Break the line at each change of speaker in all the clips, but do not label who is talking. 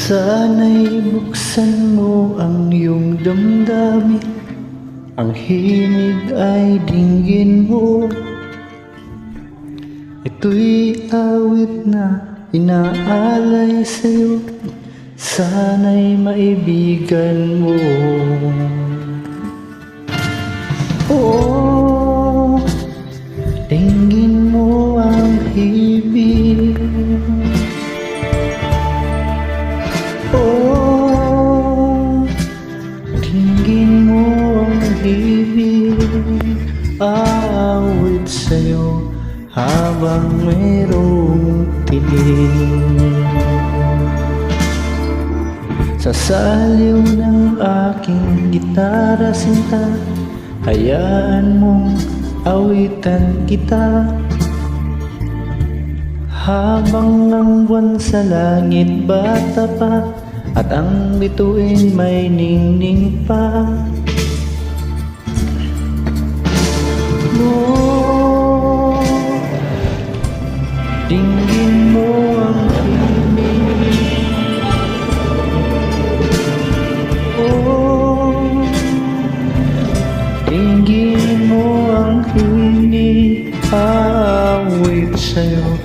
Sana'y buksan mo ang iyong damdamin, ang himig ay dinggin mo. Ito'y awit na inaalay sa'yo, sana'y maibigan mo. Oh, dinggin mo ang himig. Oh, dinggin mo ang himig, aawit sa'yo habang mayroong tinig. Sa saliw ng aking gitara sinta, hayaan mong awitan kita. Habang ang buwan sa langit bata pa, at ang bituin may ningning pa. Oh, dinggin mo ang himig. Oh, dinggin mo ang himig, aawit sa'yo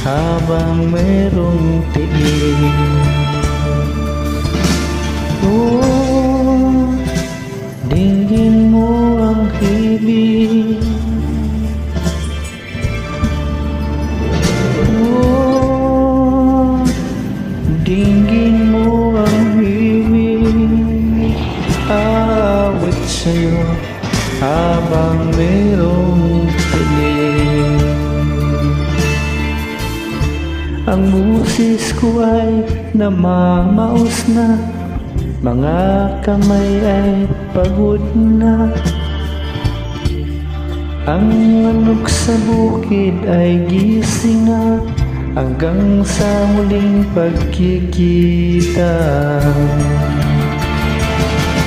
habang mayroong tinig. Oh, dinggin mo ang himig. Oh, dinggin mo ang himig, aawit sa'yo habang mayroong tinig. Ang busis ko ay namamaos na, mga kamay ay pagod na. Ang manok sa bukid ay gising na, hanggang sa muling pagkikita.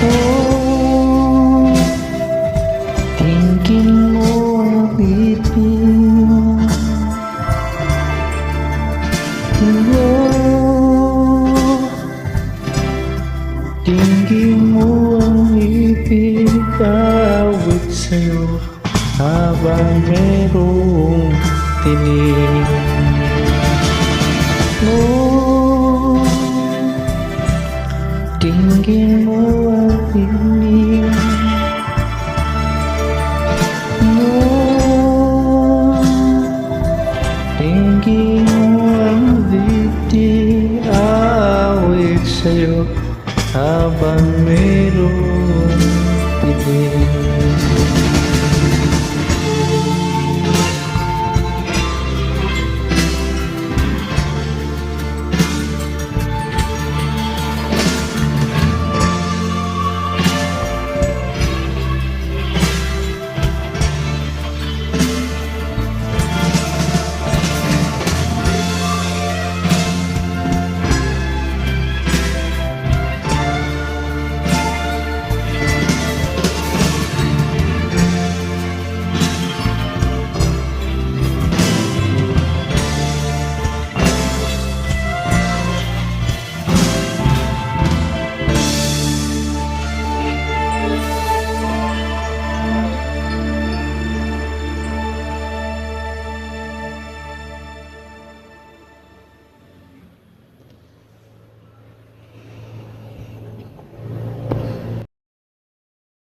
Oh, dinggin mo ang bituin. Oh, dinggin mo ang ibig, awit sa'yo habang mayroong tinig. Oh, dinggin mo ang ibig. Oh, dinggin mo ang ibig, awit sa'yo habang mayroong tinig.